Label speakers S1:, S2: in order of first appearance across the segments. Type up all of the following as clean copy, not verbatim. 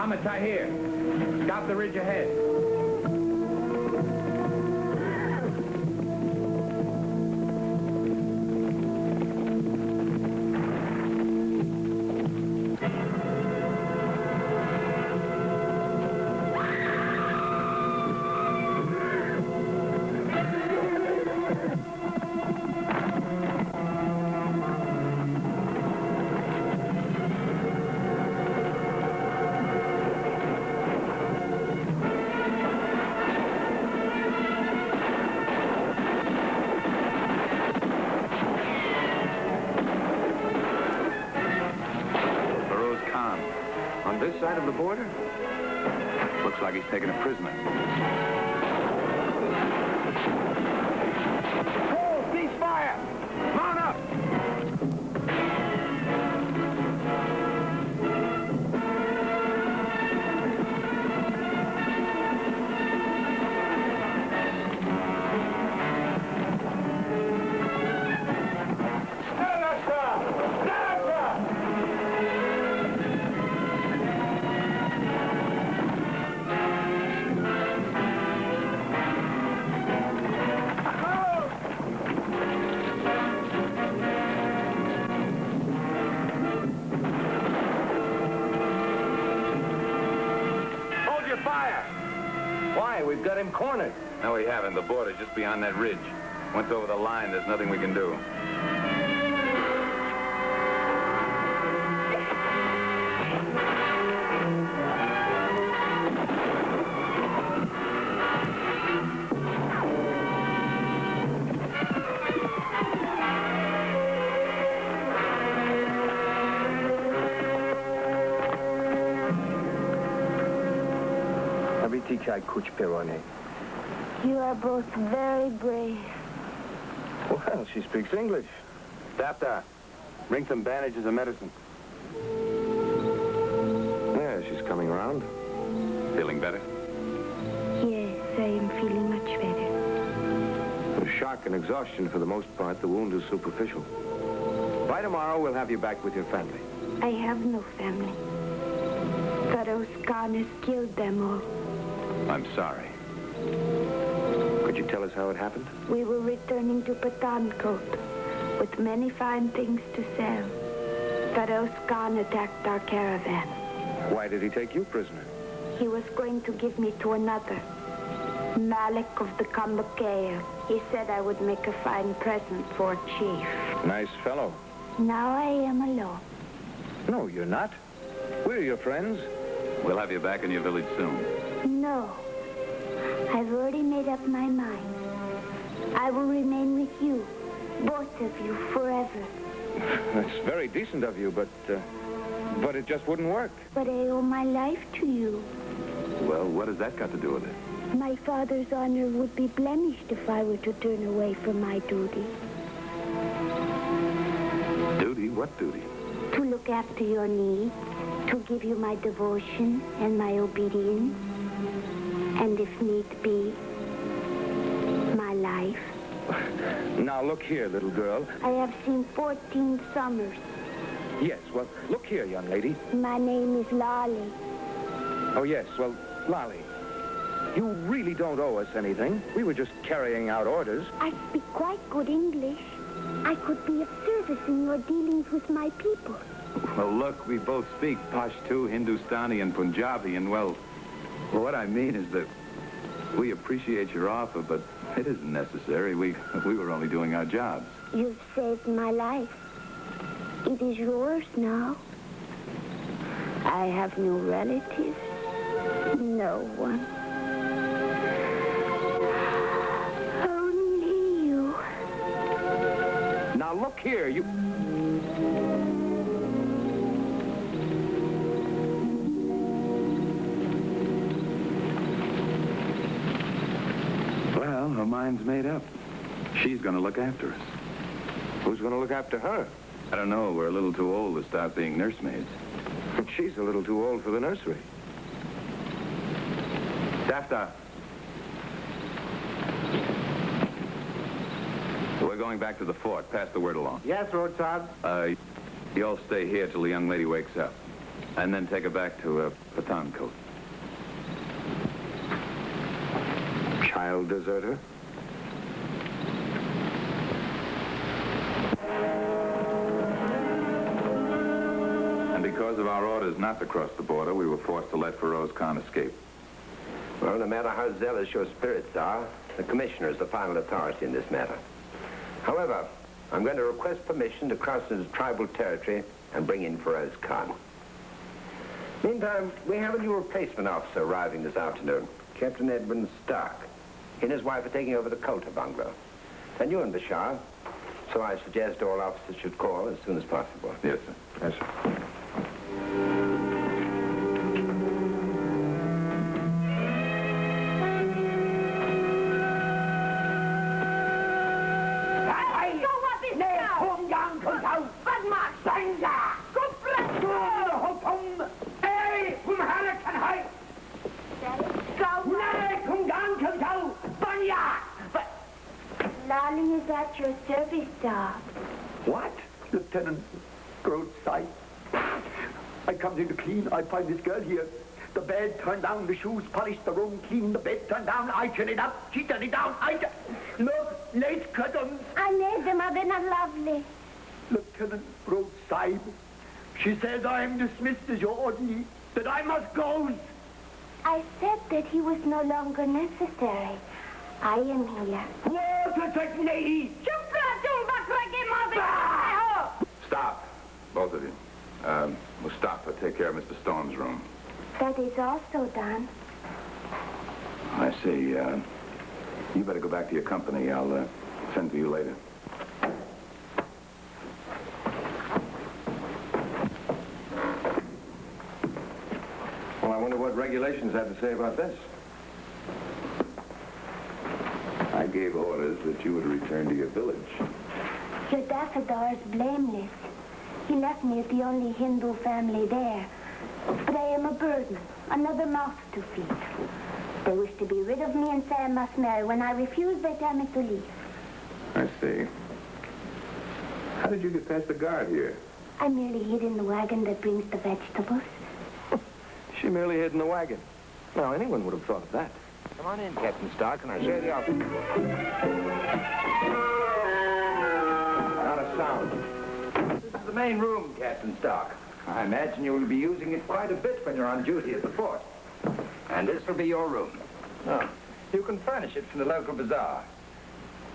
S1: Mohammed Tahir, scout the ridge ahead.
S2: This side of the border?
S3: Looks like he's taken a prisoner.
S1: Hold! Cease fire! Mount up!
S2: We've got him cornered.
S3: No, we haven't. The border's just beyond that ridge. Once over the line, there's nothing we can do.
S4: You are both very brave.
S2: Well, she speaks English. Doctor, bring some bandages and medicine. Yeah, she's coming around.
S3: Feeling better?
S4: Yes, I am feeling much better.
S2: The shock and exhaustion for the most part. The wound is superficial. By tomorrow, we'll have you back with your family.
S4: I have no family. Pharaoh's Khan has killed them all.
S3: I'm sorry.
S2: Could you tell us how it happened?
S4: We were returning to Pathankot with many fine things to sell. Pharaoh's Khan attacked our caravan.
S2: Why did he take you prisoner?
S4: He was going to give me to another, Malik of the Kambakea. He said I would make a fine present for a chief.
S2: Nice fellow.
S4: Now I am alone.
S2: No, you're not. We're your friends.
S3: We'll have you back in your village soon.
S4: No. I've already made up my mind. I will remain with you, both of you, forever.
S2: That's very decent of you, but it just wouldn't work.
S4: But I owe my life to you.
S3: Well, what has that got to do with it?
S4: My father's honor would be blemished if I were to turn away from my duty.
S3: Duty? What duty?
S4: To look after your needs, to give you my devotion and my obedience, and if need be, my life.
S2: Now, look here, little girl.
S4: I have seen 14 summers.
S2: Yes, well, look here, young lady.
S4: My name is Lolly.
S2: Oh, yes, well, Lolly, you really don't owe us anything. We were just carrying out orders.
S4: I speak quite good English. I could be of service in your dealings with my people.
S3: Well, look, we both speak Pashto, Hindustani, and Punjabi, and, well, what I mean is that we appreciate your offer, but it isn't necessary. We were only doing our jobs.
S4: You've saved my life. It is yours now. I have no relatives. No one. Only you.
S2: Now, look here, you...
S3: Well, her mind's made up. She's going to look after us.
S2: Who's going to look after her?
S3: I don't know. We're a little too old to start being nursemaids.
S2: She's a little too old for the nursery.
S3: Dafta. We're going back to the fort. Pass the word along.
S1: Yes, Roadside.
S3: You all stay here till the young lady wakes up. And then take her back to Pathankote.
S2: Child deserter?
S3: And because of our orders not to cross the border, we were forced to let Feroz Khan escape.
S5: Well, no matter how zealous your spirits are, the commissioner is the final authority in this matter. However, I'm going to request permission to cross into tribal territory and bring in Feroz Khan. Meantime, we have a new replacement officer arriving this afternoon, Captain Edwin Stark. He and his wife are taking over the Coulter bungalow. And you and Bashar, so I suggest all officers should call as soon as possible.
S3: Yes, sir.
S2: Yes, sir.
S4: Lolly is at your service, dog.
S6: What? Lieutenant Broadside. I come in to clean. I find this girl here. The bed turned down, the shoes polished, the room clean, the bed turned down. I turn it up, she turned it down. Look, late curtains.
S4: I made them, are they not lovely?
S6: Lieutenant Broadside. She says I am dismissed as your orderly, that I must go.
S4: I said that he was no longer necessary. I am here.
S6: What a lady!
S3: Stop, both of you. Mustafa, take care of Mr. Storm's room.
S4: That is also done.
S3: I see. You better go back to your company. I'll send to you later.
S2: Well, I wonder what regulations have to say about this.
S3: I gave orders that you would return to your village.
S4: Your daffodar is blameless. He left me as the only Hindu family there. But I am a burden, another mouth to feed. They wish to be rid of me and say I must marry. When I refuse, they tell me to leave.
S3: I see. How did you get past the guard here?
S4: I merely hid in the wagon that brings the vegetables.
S2: She merely hid in the wagon. Now, anyone would have thought of that.
S5: Come on in, Captain Stark, and I'll show you the office.
S2: Not a sound.
S5: This is the main room, Captain Stark. I imagine you will be using it quite a bit when you're on duty at the fort. And this will be your room. Oh, you can furnish it from the local bazaar.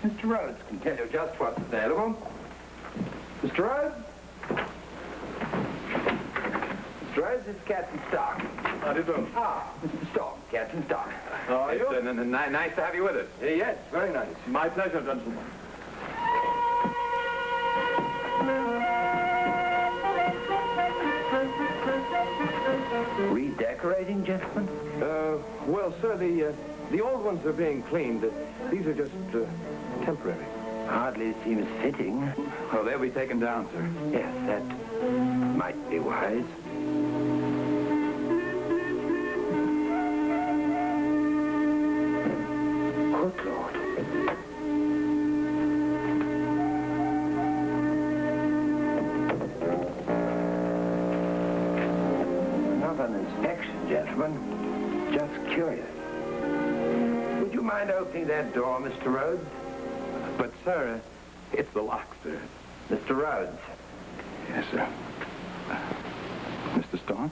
S5: Mr. Rhodes can tell you just what's available. Mr. Rhodes? Mr. Rhodes, this is Captain Stark.
S3: How do you do?
S5: Ah, Mr. Storm, Captain Stark.
S3: How are you? Nice to have you with us.
S5: Yes, very nice.
S3: My pleasure, gentlemen.
S5: Redecorating, gentlemen?
S2: Well, sir, the old ones are being cleaned. These are just temporary.
S5: Hardly seems fitting.
S3: Oh, they'll be taken down, sir.
S5: Yes, that might be wise. Good Lord. Not an inspection, gentlemen. Just curious. Would you mind opening that door, Mr. Rhodes?
S3: But, sir, it's the lock, sir.
S5: Mr. Rhodes.
S3: Yes, sir. Mr. Storm?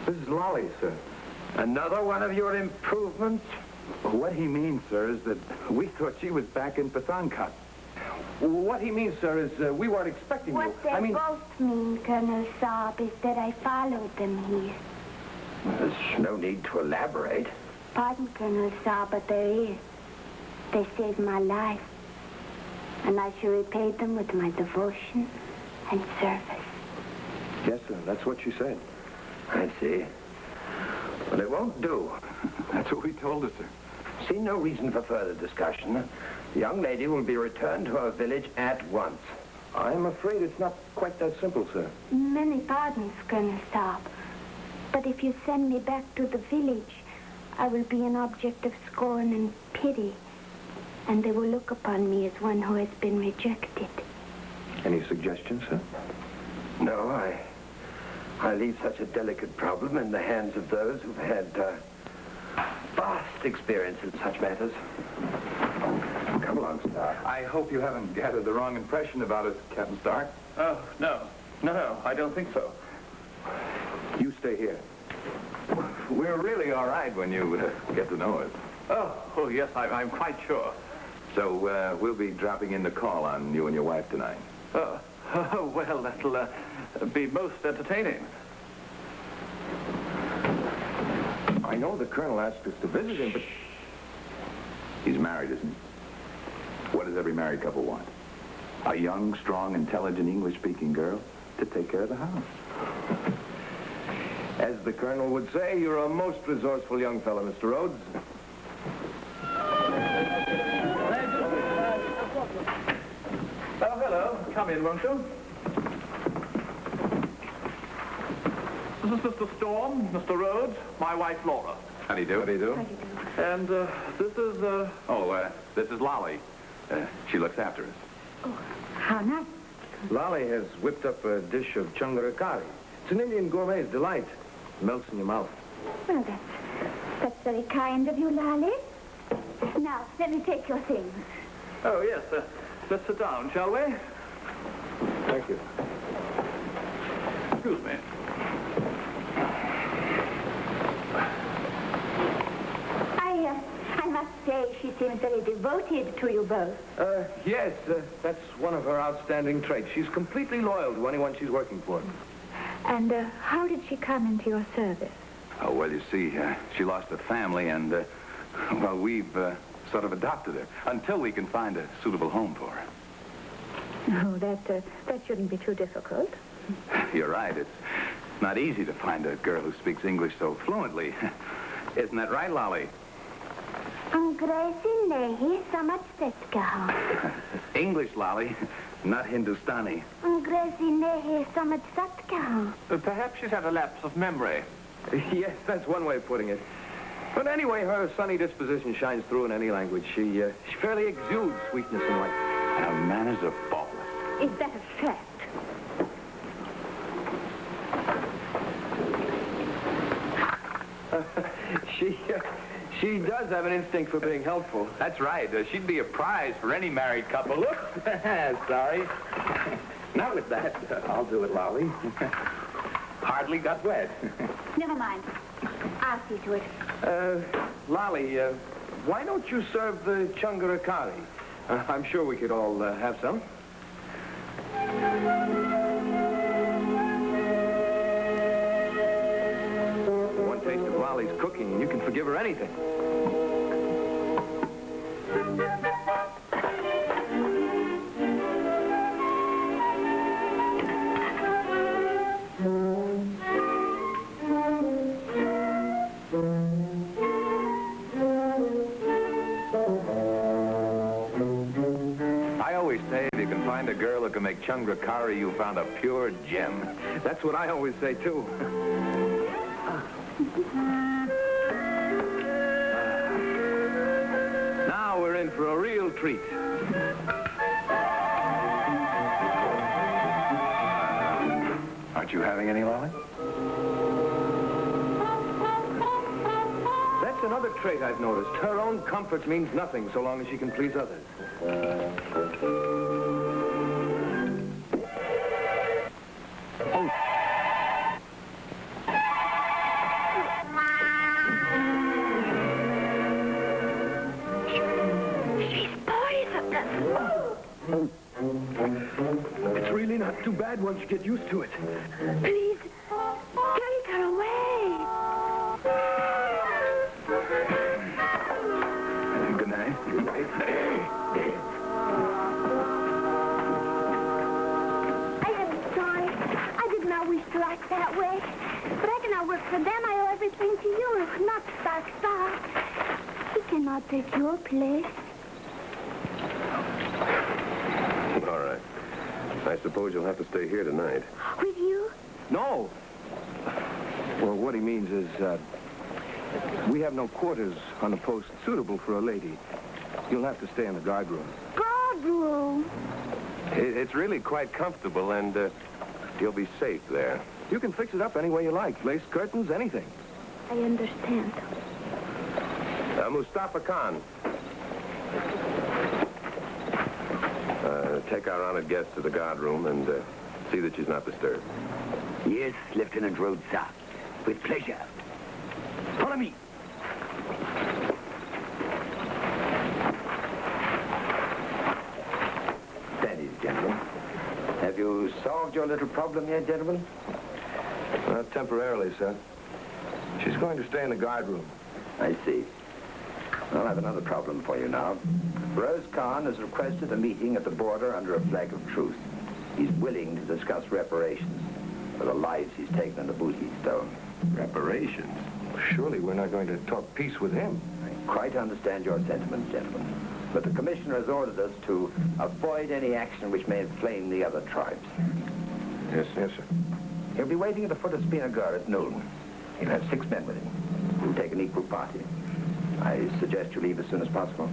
S2: This is Lolly, sir.
S5: Another one of your improvements?
S3: What he means, sir, is that we thought she was back in Pathankote.
S2: What he means, sir, is we weren't expecting you.
S4: What they both mean, Colonel Saab, is that I followed them here.
S5: There's no need to elaborate.
S4: Pardon, Colonel Saab, but there is. They saved my life. And I shall repay them with my devotion and service.
S2: Yes, sir, that's what you said.
S5: I see. But it won't do.
S3: That's what we told her, sir.
S5: See no reason for further discussion. The young lady will be returned to her village at once.
S2: I'm afraid it's not quite that simple, sir.
S4: Many pardons, Colonel Saab. But if you send me back to the village, I will be an object of scorn and pity. and they will look upon me as one who has been rejected.
S2: Any suggestions, sir?
S5: No, I leave such a delicate problem in the hands of those who've had vast experience in such matters.
S3: Come along, Stark. I hope you haven't gathered the wrong impression about us, Captain Stark.
S7: Oh, no. No, I don't think so.
S2: You stay here.
S3: We're really all right when you get to know us.
S7: Oh, yes, I'm quite sure.
S3: So we'll be dropping in to call on you and your wife tonight.
S7: Well, that'll be most entertaining.
S2: I know the Colonel asked us to visit him, but...
S3: He's married, isn't he? What does every married couple want? A young, strong, intelligent, English-speaking girl to take care of the house.
S2: As the Colonel would say, you're a most resourceful young fellow, Mr. Rhodes.
S7: Oh, hello. Come in, won't you? This is Mr. Storm, Mr. Rhodes, my wife, Laura.
S3: How do you do?
S2: How do you do?
S7: And this is,
S3: This is Lolly. She looks after us.
S4: Oh, how nice.
S2: Lolly has whipped up a dish of chungarakari. It's an Indian gourmet's delight. Melts in your mouth.
S4: Well, that's very kind of you, Lolly. Now, let me take your things.
S7: Oh, yes. Let's sit down, shall we?
S2: Thank you.
S7: Excuse me.
S4: I must say she seems very devoted to you both.
S2: Yes, that's one of her outstanding traits. She's completely loyal to anyone she's working for.
S4: And how did she come into your service?
S3: Oh, well, you see, she lost a family, and, well, we've sort of adopted her until we can find a suitable home for her.
S4: Oh, that shouldn't be too difficult.
S3: You're right. It's not easy to find a girl who speaks English so fluently. Isn't that right, Lolly? English, Lolly, not Hindustani.
S7: Perhaps she's had a lapse of memory.
S2: Yes, that's one way of putting it. But anyway, her sunny disposition shines through in any language. She fairly exudes sweetness and light.
S3: And her manners are faultless.
S4: Is that a fact?
S2: She does have an instinct for being helpful.
S3: That's right. She'd be a prize for any married couple. Look. Sorry. Not with that. I'll do it, Lolly. Hardly got wet.
S4: Never mind. I'll see to it.
S2: Lolly, why don't you serve the chungarakari? I'm sure we could all have some. One taste of Lolly's cooking, and you can forgive her anything.
S3: I always say if you can find a girl who can make chungrakari, you found a pure gem.
S2: That's what I always say, too. Now we're in for a real treat.
S3: Aren't you having any, Lolly?
S2: That's another trait I've noticed. Her own comfort means nothing so long as she can please others. It's really not too bad once you get used to it.
S4: Please, take her away.
S3: Good night.
S4: I am sorry. I did not wish to act that way. But I cannot work for them. I owe everything to you, not Stark. He cannot take your place.
S5: All right. I suppose you'll have to stay here tonight.
S4: With you?
S2: No. Well, what he means is, we have no quarters on a post suitable for a lady. You'll have to stay in the guard room.
S4: Guard room.
S5: It's really quite comfortable, and you'll be safe there.
S2: You can fix it up any way you like. Lace curtains, anything.
S4: I understand.
S5: Mustafa Khan. Take our honored guest to the guard room and see that she's not disturbed.
S6: Yes, Lieutenant Rhodes, sir. With pleasure. Follow me. That is, gentlemen. Have you solved your little problem yet, gentlemen?
S2: Not temporarily, sir. She's going to stay in the guard room.
S5: I see. I'll have another problem for you now. Rose Khan has requested a meeting at the border under a flag of truce. He's willing to discuss reparations for the lives he's taken in the booty he's stolen.
S2: Reparations? Surely we're not going to talk peace with him.
S5: I quite understand your sentiments, gentlemen. But the commissioner has ordered us to avoid any action which may inflame the other tribes.
S2: Yes, sir.
S5: He'll be waiting at the foot of Spinagar at noon. He'll have 6 men with him. We'll take an equal party. I suggest you leave as soon as possible.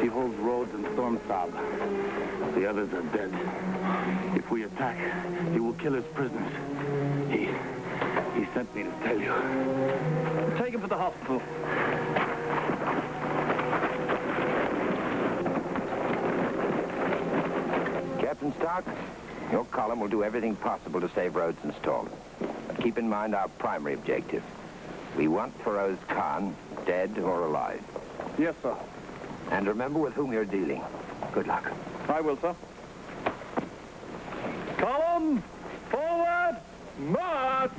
S7: He holds Rhodes and Storm Saab. The others are dead. If we attack, he will kill his prisoners. He sent me to tell you. Take him to the hospital.
S5: Captain Stark, your column will do everything possible to save Rhodes and Storm. But keep in mind our primary objective. We want Feroz Khan, dead or alive.
S7: Yes, sir.
S5: And remember with whom you're dealing. Good luck.
S7: I will, sir. Column, forward, march!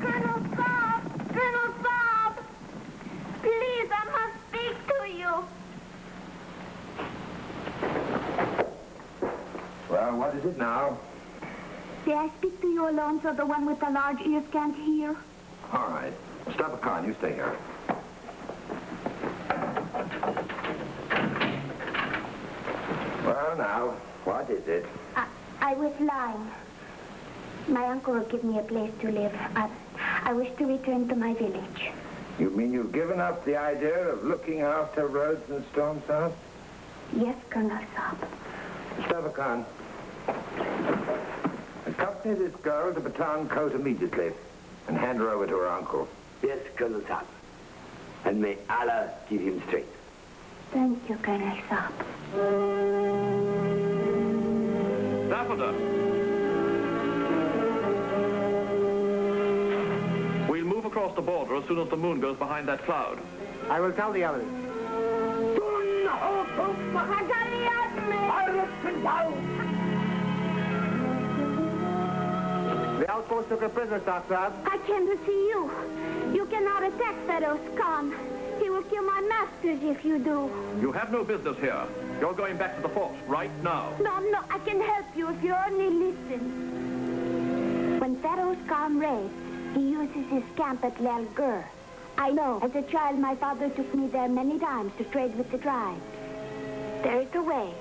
S4: Colonel Saab! Colonel Saab! Please, I must speak to you.
S5: Well, what is it now?
S4: May I speak to you alone so the one with the large ears can't hear?
S5: All right. Mustafa Khan, you stay here. Well, now, what is it?
S4: I was lying. My uncle will give me a place to live. I wish to return to my village.
S5: You mean you've given up the idea of looking after Rhodes and Storm South?
S4: Yes, Colonel Saab.
S5: Mustafa Khan, accompany this girl to Bataan Coat immediately and hand her over to her uncle.
S6: Yes, Colonel Saab. And may Allah give him strength.
S4: Thank you, Colonel Saab.
S7: Daffodil. We'll move across the border as soon as the moon goes behind that cloud.
S1: I will tell the others. The outpost took a prisoner, Saab.
S4: I came to see you. You cannot attack Feroz Khan. He will kill my masters if you do.
S7: You have no business here. You're going back to the fort right now.
S4: No, I can help you if you only listen. When Feroz Khan raids, he uses his camp at Lalgur. I know. As a child, my father took me there many times to trade with the tribes. There is a way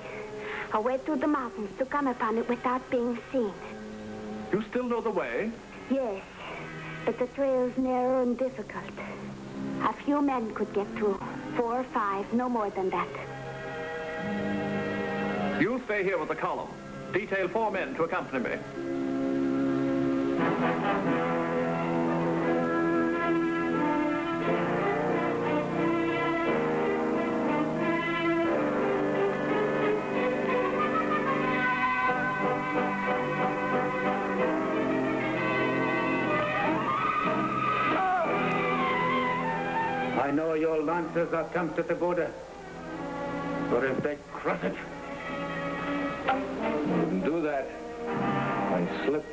S4: through the mountains to come upon it without being seen.
S7: You still know the way?
S4: Yes, but the trail's narrow and difficult. A few men could get through. 4 or 5, no more than that.
S7: You stay here with the column. Detail 4 men to accompany me.
S1: know your Lancers are camped at the border. But if they cross it...
S2: Wouldn't do that. I slip,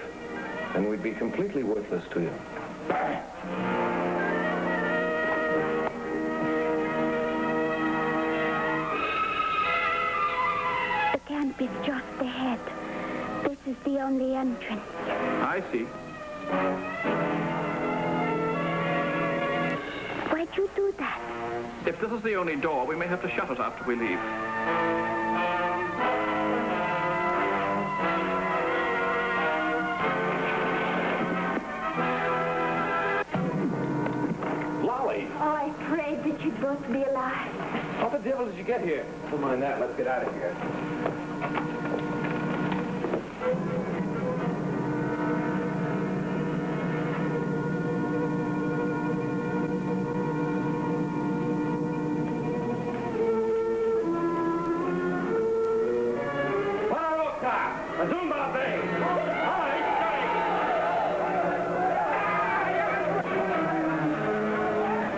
S2: and we'd be completely worthless to you.
S4: The camp is just ahead. This is the only entrance.
S7: I see.
S4: Why'd you do that?
S7: If this is the only door, we may have to shut it after we leave.
S2: Lolly!
S4: Oh, I prayed that you'd both be alive.
S2: How the devil did you get here? Don't mind that. Let's get out of here.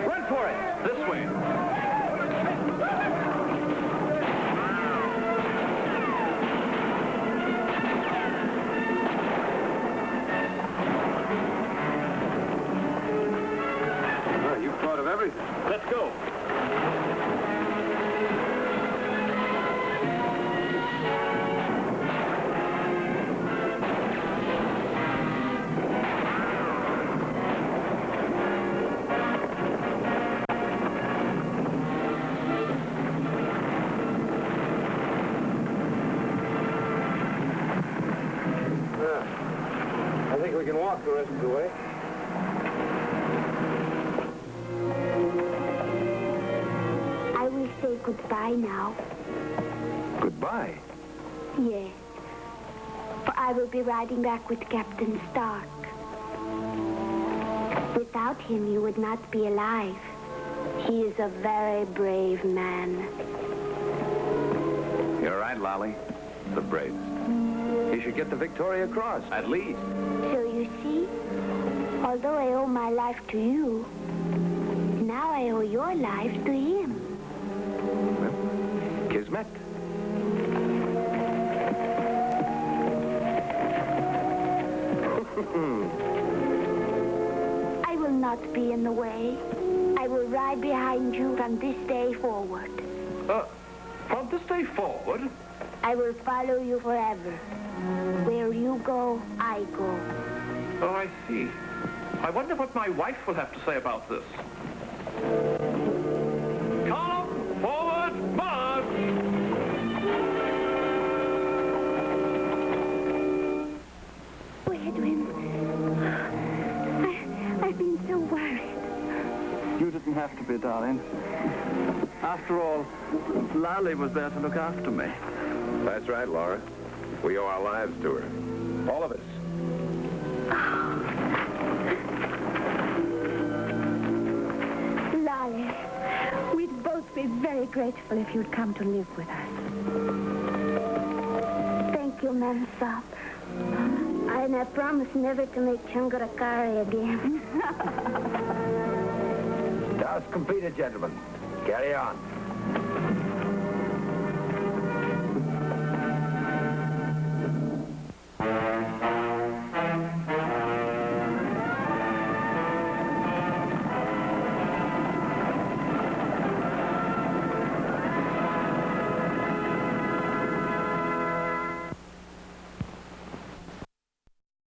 S7: Run for it! This way.
S2: Well, you've thought of everything.
S7: Let's go.
S2: I think we can walk the rest of the way.
S4: I will say goodbye now.
S2: Goodbye.
S4: Yes. For I will be riding back with Captain Stark. Without him, you would not be alive. He is a very brave man.
S3: You're right, Lolly. The bravest.
S2: He should get the Victoria Cross.
S3: At least.
S4: So you see, although I owe my life to you, now I owe your life to him.
S2: Kismet.
S4: I will not be in the way. I will ride behind you from this day forward.
S7: From this day forward?
S4: I will follow you forever. Where you go, I go.
S7: Oh, I see. I wonder what my wife will have to say about this. Column, forward, march!
S4: Oh, Edwin. I've been so worried.
S7: You didn't have to be, darling. After all, Lolly was there to look after me.
S5: That's right, Laura. We owe our lives to her. All of us.
S4: Lolly, we'd both be very grateful if you'd come to live with us. Thank you, Mansop. And I promise never to make Changarakari again.
S5: Task completed, gentlemen. Carry on.